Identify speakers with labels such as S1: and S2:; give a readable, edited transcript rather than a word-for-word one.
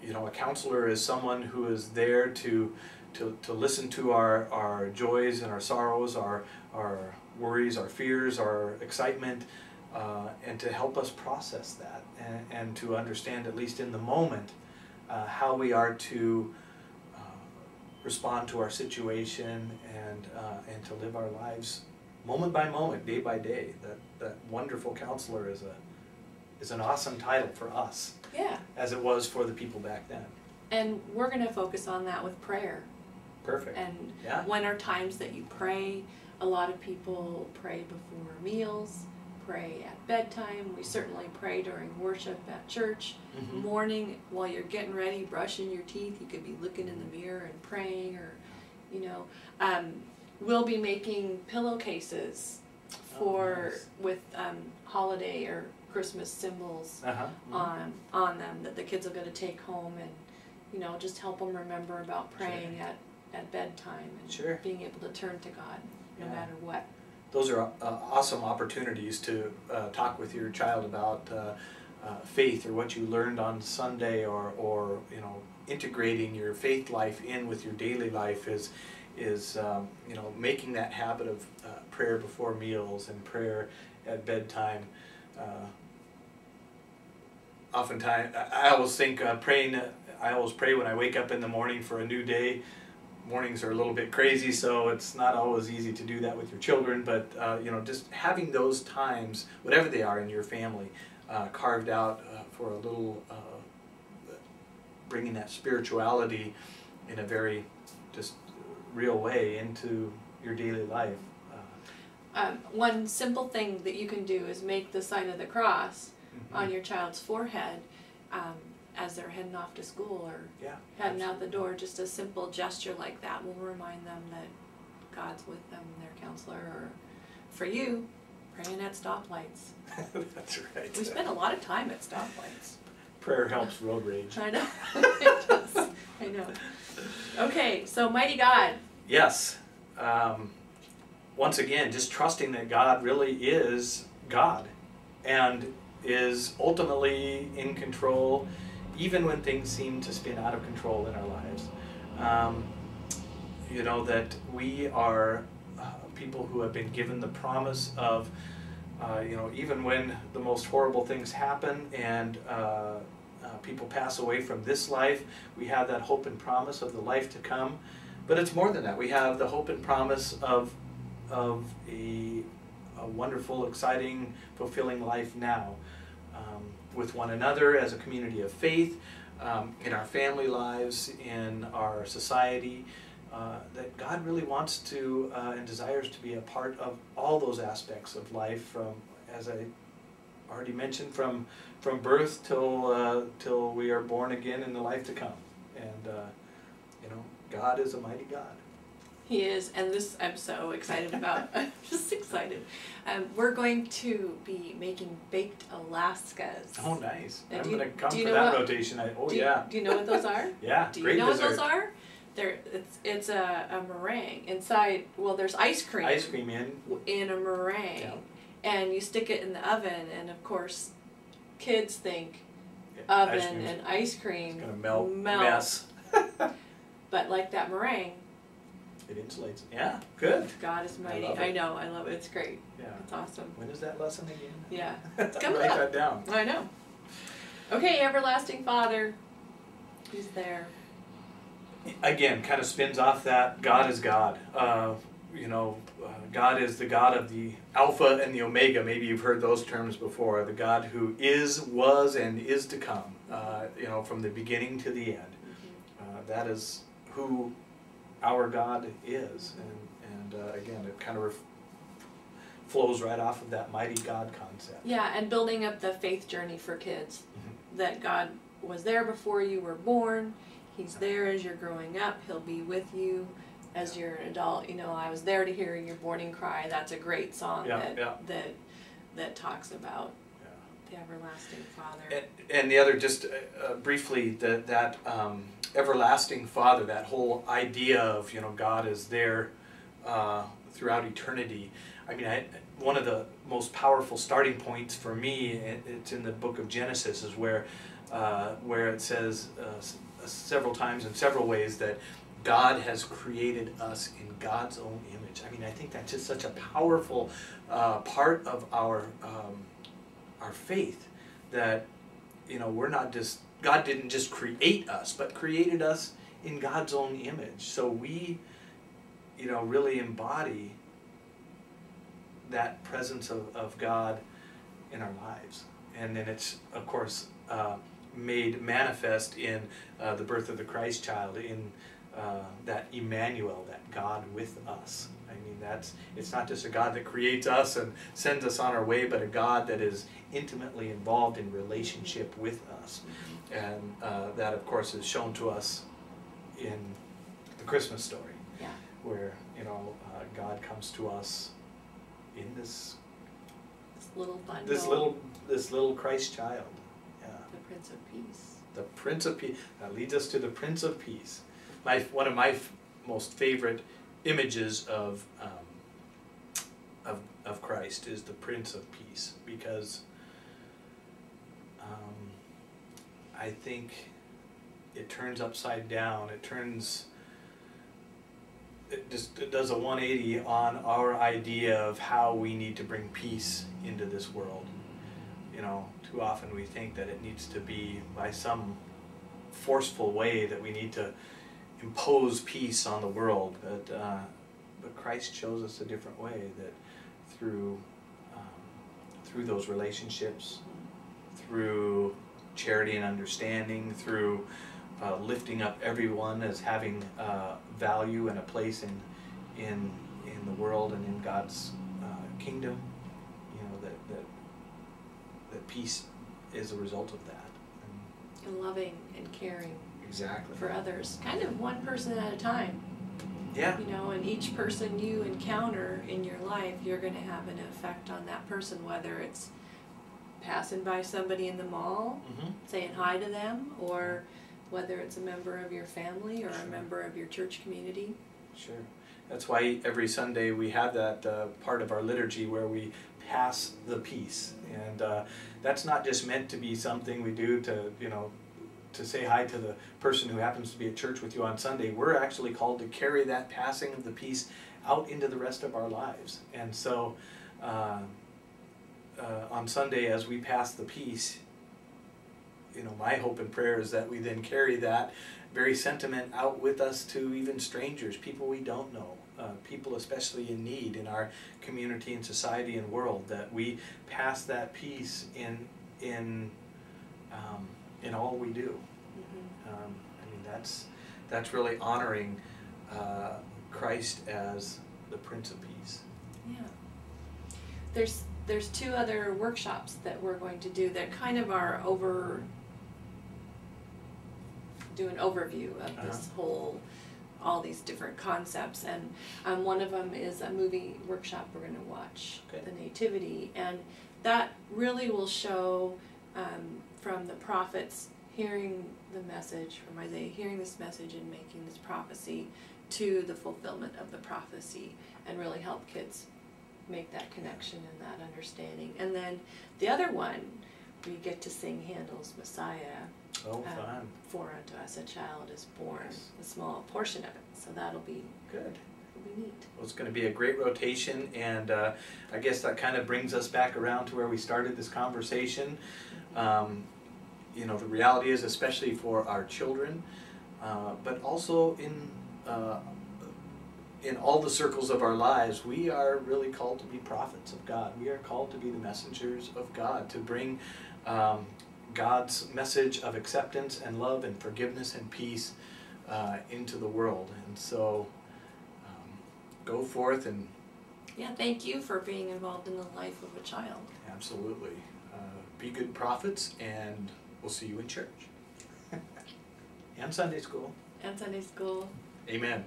S1: You know, a counselor is someone who is there to listen to our joys and our sorrows, our worries, our fears, our excitement, and to help us process that, and to understand, at least in the moment, how we are to respond to our situation, and to live our lives moment by moment, day by day. That wonderful counselor is an awesome title for us.
S2: Yeah.
S1: As it was for the people back then.
S2: And we're going to focus on that with prayer.
S1: Perfect.
S2: And
S1: yeah.
S2: When are times that you pray? A lot of people pray before meals, pray at bedtime. We certainly pray during worship at church.
S1: Mm-hmm.
S2: Morning, while you're getting ready, brushing your teeth, you could be looking in the mirror and praying, or, you know. We'll be making pillowcases with holiday or Christmas symbols on them that the kids are going to take home, and, you know, just help them remember about praying at bedtime, and being able to turn to God no matter what.
S1: Those are awesome opportunities to talk with your child about faith, or what you learned on Sunday, or you know, integrating your faith life in with your daily life is you know, making that habit of prayer before meals and prayer at bedtime. Oftentimes, I always think praying. I always pray when I wake up in the morning for a new day. Mornings are a little bit crazy, so it's not always easy to do that with your children. But you know, just having those times, whatever they are in your family, carved out for a little, bringing that spirituality in a very just real way into your daily life.
S2: One simple thing that you can do is make the sign of the cross on your child's forehead as they're heading off to school, or heading out the door. Just a simple gesture like that will remind them that God's with them, their counselor. Or for you, praying at stoplights.
S1: That's right.
S2: We spend a lot of time at stoplights.
S1: Prayer helps road rage.
S2: I know. It does. I know. Okay, so mighty God.
S1: Yes. Once again, just trusting that God really is God, and is ultimately in control, even when things seem to spin out of control in our lives. You know, that we are people who have been given the promise of, you know, even when the most horrible things happen and people pass away from this life, we have that hope and promise of the life to come. But it's more than that. We have the hope and promise of a wonderful, exciting, fulfilling life now, with one another as a community of faith, in our family lives, in our society, that God really wants to and desires to be a part of all those aspects of life, from, as I already mentioned, from birth till we are born again in the life to come. And you know, God is a mighty God.
S2: He is, and this I'm so excited about. I'm just excited. We're going to be making baked Alaskas.
S1: Oh, nice. I'm going to come
S2: for
S1: that rotation.
S2: Do you know what those are?
S1: Yeah,
S2: do you know what those are? It's a meringue inside. Well, there's ice cream.
S1: Ice cream
S2: in a meringue, and you stick it in the oven, and of course, kids think oven and ice cream.
S1: It's going to melt. Mess.
S2: But like that meringue,
S1: it insulates it. Yeah, good.
S2: God is mighty. I know. I love it. It's great.
S1: Yeah.
S2: It's awesome.
S1: When is that lesson again?
S2: Yeah. It's coming up.
S1: Write that down.
S2: I know. Okay, everlasting Father. He's there.
S1: Again, kind of spins off that God is God. You know, God is the God of the Alpha and the Omega. Maybe you've heard those terms before. The God who is, was, and is to come. You know, from the beginning to the end. That is who our God is, and again, it kind of flows right off of that mighty God concept.
S2: Yeah, and building up the faith journey for kids, that God was there before you were born. He's there as you're growing up. He'll be with you as you're an adult. You know, I was there to hear your morning cry. That's a great song that talks about the everlasting Father.
S1: And the other, just briefly, that everlasting Father, that whole idea of, you know, God is there throughout eternity. I mean, one of the most powerful starting points for me, it's in the book of Genesis, is where where it says several times in several ways that God has created us in God's own image. I mean, I think that's just such a powerful part of our faith, that, you know, we're not just, God didn't just create us, but created us in God's own image. So we, you know, really embody that presence of God in our lives. And then it's, of course, made manifest in the birth of the Christ child, in that Emmanuel, that God with us. I mean, it's not just a God that creates us and sends us on our way, but a God that is intimately involved in relationship with us. And that, of course, is shown to us in the Christmas story,
S2: Yeah.
S1: where, you know, God comes to us in this
S2: Little bundle.
S1: this little Christ child. Yeah.
S2: The Prince of Peace.
S1: The Prince of Peace. That leads us to the Prince of Peace. One of my most favorite images of Christ is the Prince of Peace, because I think it turns upside down. It does a 180 on our idea of how we need to bring peace into this world. You know, too often we think that it needs to be by some forceful way, that we need to impose peace on the world. But Christ shows us a different way, that through those relationships, through charity and understanding, through lifting up everyone as having value and a place in the world and in God's kingdom, you know, that peace is a result of that.
S2: And loving and caring.
S1: Exactly.
S2: For others, kind of one person at a time.
S1: Yeah.
S2: You know, and each person you encounter in your life, you're going to have an effect on that person, whether it's passing by somebody in the mall, saying hi to them, or whether it's a member of your family or a member of your church community.
S1: Sure. That's why every Sunday we have that part of our liturgy where we pass the peace. And that's not just meant to be something we do to, you know, to say hi to the person who happens to be at church with you on Sunday. We're actually called to carry that passing of the peace out into the rest of our lives. And so on Sunday, as we pass the peace, you know, my hope and prayer is that we then carry that very sentiment out with us to even strangers, people we don't know, people especially in need in our community and society and world, that we pass that peace in all we do. I mean, that's really honoring Christ as the Prince of Peace.
S2: Yeah. There's two other workshops that we're going to do that kind of are do an overview of this whole, all these different concepts, and one of them is a movie workshop we're going to watch, The Nativity, and that really will show from the prophets hearing the message from Isaiah, hearing this message and making this prophecy to the fulfillment of the prophecy, and really help kids make that connection and that understanding. And then the other one, we get to sing Handel's Messiah.
S1: Oh, fun.
S2: For unto us a child is born, a small portion of it. So that'll be
S1: good.
S2: It'll be neat.
S1: Well, it's going to be a great rotation, and I guess that kind of brings us back around to where we started this conversation. You know, the reality is, especially for our children, but also in all the circles of our lives, we are really called to be prophets of God. We are called to be the messengers of God, to bring God's message of acceptance and love and forgiveness and peace into the world. And so go forth and...
S2: Yeah, thank you for being involved in the life of a child.
S1: Absolutely. Be good prophets, and we'll see you in church. And Sunday school.
S2: And Sunday school.
S1: Amen.